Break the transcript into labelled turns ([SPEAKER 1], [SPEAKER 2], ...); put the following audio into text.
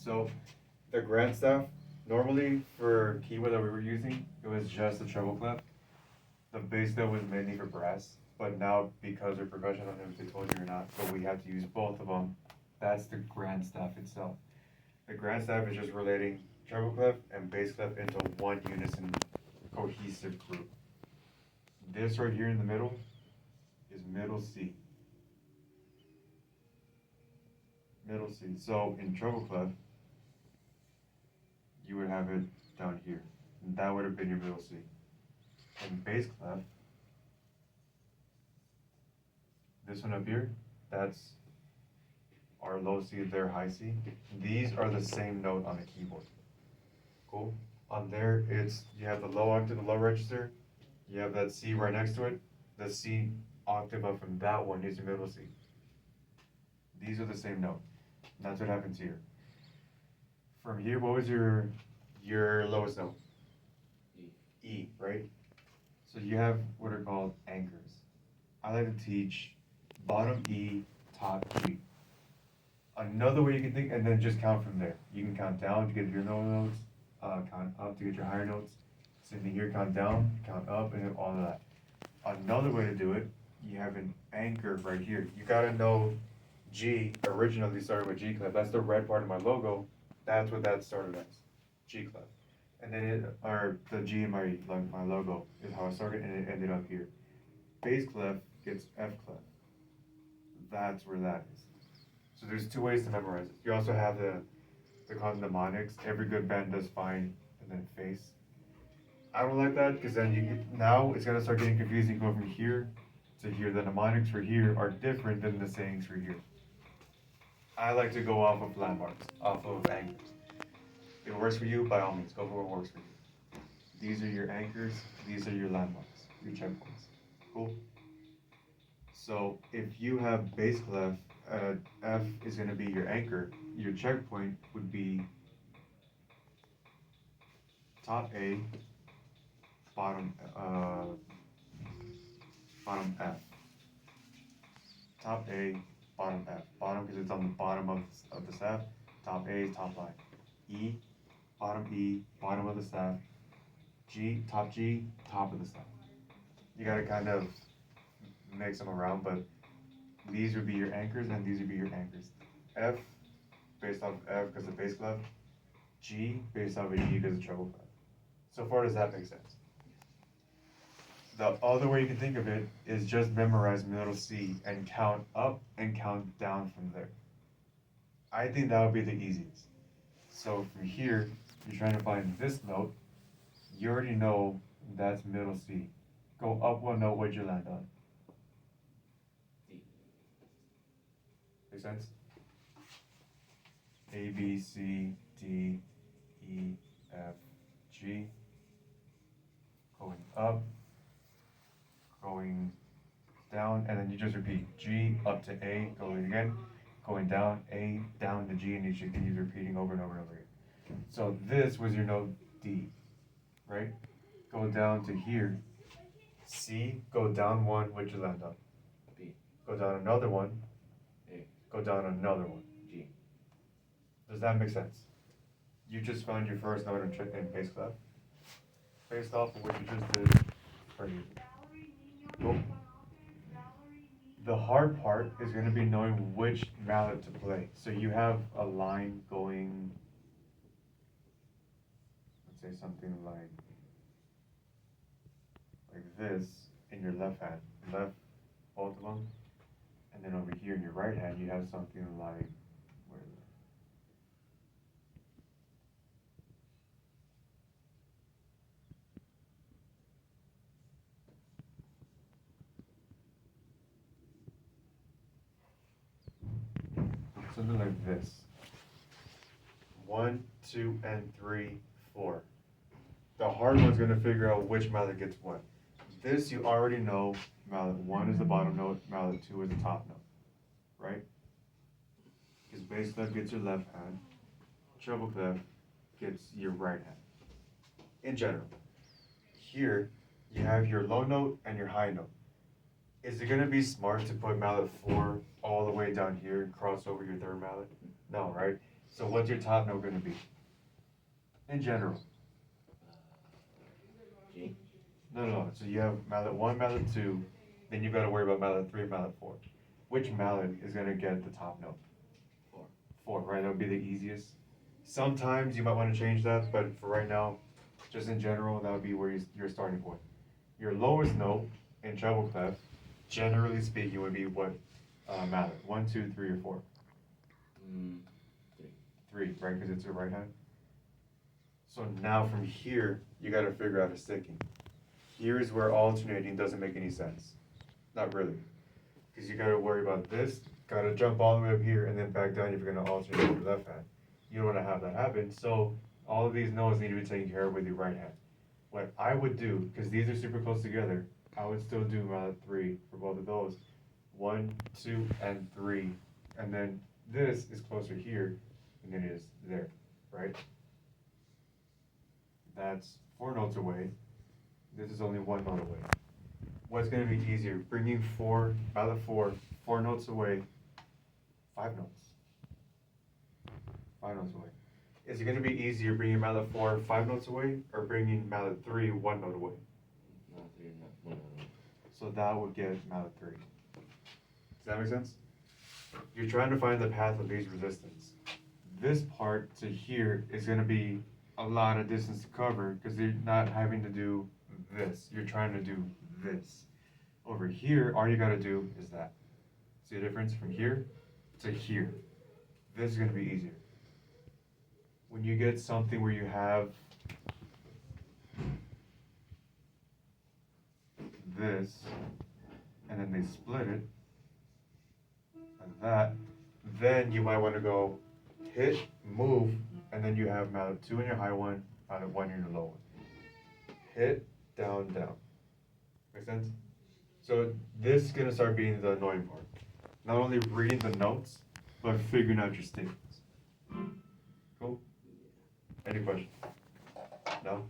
[SPEAKER 1] So the grand staff, normally for keyboard that we were using, it was just the treble clef. The bass clef was mainly for brass, but now because of percussion, I don't know if they told you or not, but we have to use both of them. That's the grand staff itself. The grand staff is just relating treble clef and bass clef into one unison cohesive group. This right here in the middle is middle C. Middle C. So in treble clef, you would have it down here. And that would have been your middle C. In bass clef, this one up here, that's our low C, their high C. These are the same note on the keyboard. Cool? On there, it's you have the low octave, the low register. You have that C right next to it. The C octave up from that one is your middle C. These are the same note. And that's what happens here. From here, what was your lowest note? E, right? So you have what are called anchors. I like to teach bottom E, top G. Another way you can think, and then just count from there. You can count down to get your low notes, count up to get your higher notes. Same thing here, count down, count up, and all of that. Another way to do it, you have an anchor right here. You gotta know G originally started with G clef. That's the red part of my logo. That's what that started as, G clef. And then or the G in my logo is how it started, and it ended up here. Bass clef gets F clef. That's where that is. So there's two ways to memorize it. You also have the mnemonics. Every good band does fine, and then face. I don't like that because then now it's gonna start getting confusing. Go from here to here. The mnemonics for here are different than the sayings for here. I like to go off of landmarks, off of anchors. If it works for you, by all means, go for what works for you. These are your anchors. These are your landmarks, your checkpoints. Cool. So if you have bass clef, F is going to be your anchor. Your checkpoint would be top A, bottom bottom F. Top A, bottom F. Bottom because it's on the bottom of the staff. Top A is top line. E, bottom of the staff. G, top of the staff. You gotta kind of mix them around, but these would be your anchors and these would be your anchors. F, based off of F because of bass clef. G, based off of G because of treble clef. So far, does that make sense? The other way you can think of it is just memorize middle C and count up and count down from there. I think that would be the easiest. So from here, you're trying to find this note. You already know that's middle C. Go up one note, what'd you land on?
[SPEAKER 2] D.
[SPEAKER 1] Make sense? A, B, C, D, E, F, G. Going up, going down, and then you just repeat G up to A, going again, going down, A, down to G, and you should keep repeating over and over and over again. So this was your note D, right? Go down to here, C, go down one, which you land on?
[SPEAKER 2] B.
[SPEAKER 1] Go down another one,
[SPEAKER 2] A.
[SPEAKER 1] go down another one.
[SPEAKER 2] G.
[SPEAKER 1] Does that make sense? You just found your first note in bass clef, based off of what you just did for you. Cool. The hard part is going to be knowing which mallet to play. So you have a line going, let's say something like this in your left hand, left, both of them, and then over here in your right hand you have something like, where is it? Something like this. 1, 2, and 3, 4. The hard one's gonna figure out which mallet gets what. This you already know, mallet 1 is the bottom note, mallet 2 is the top note, right? Because bass clef gets your left hand, treble clef gets your right hand. In general. Here, you have your low note and your high note. Is it gonna be smart to put mallet 4 all the way down here and cross over your third mallet? No, right? So what's your top note gonna be? In general.
[SPEAKER 2] G.
[SPEAKER 1] No. So you have mallet 1, mallet 2, then you gotta worry about mallet 3, mallet 4. Which mallet is gonna get the top note?
[SPEAKER 2] 4.
[SPEAKER 1] 4, right? That would be the easiest. Sometimes you might wanna change that, but for right now, just in general, that would be where your starting point. Your lowest note in treble clef, generally speaking, would be what mallet? 1, 2, 3, or 4?
[SPEAKER 2] 3.
[SPEAKER 1] 3, right? Because it's your right hand. So now from here, you gotta figure out a sticking. Here's where alternating doesn't make any sense. Not really. Because you gotta worry about this, gotta jump all the way up here and then back down if you're gonna alternate with your left hand. You don't wanna have that happen, so all of these notes need to be taken care of with your right hand. What I would do, because these are super close together, I would still do mallet 3 for both of those. 1, 2, and 3. And then this is closer here than it is there, right? That's 4 notes away. This is only 1 note away. What's gonna be easier? Bringing mallet 4, 4 notes away, 5 notes. 5 notes away. Is it gonna be easier bringing mallet 4, 5 notes away, or bringing mallet 3, 1 note away?
[SPEAKER 2] Mallet 3, 1 note.
[SPEAKER 1] So that would get mallet 3. Does that make sense? You're trying to find the path of least resistance. This part to here is gonna be a lot of distance to cover because you're not having to do this. You're trying to do this. Over here, all you gotta do is that. See the difference from here to here? This is gonna be easier. When you get something where you have this, and then they split it, like that, then you might want to go hit, move, and then you have mallet 2 in your high one, mallet 1 in your low one. Hit, down, down. Make sense? So this is gonna start being the annoying part. Not only reading the notes, but figuring out your statements. Cool? Any questions? No?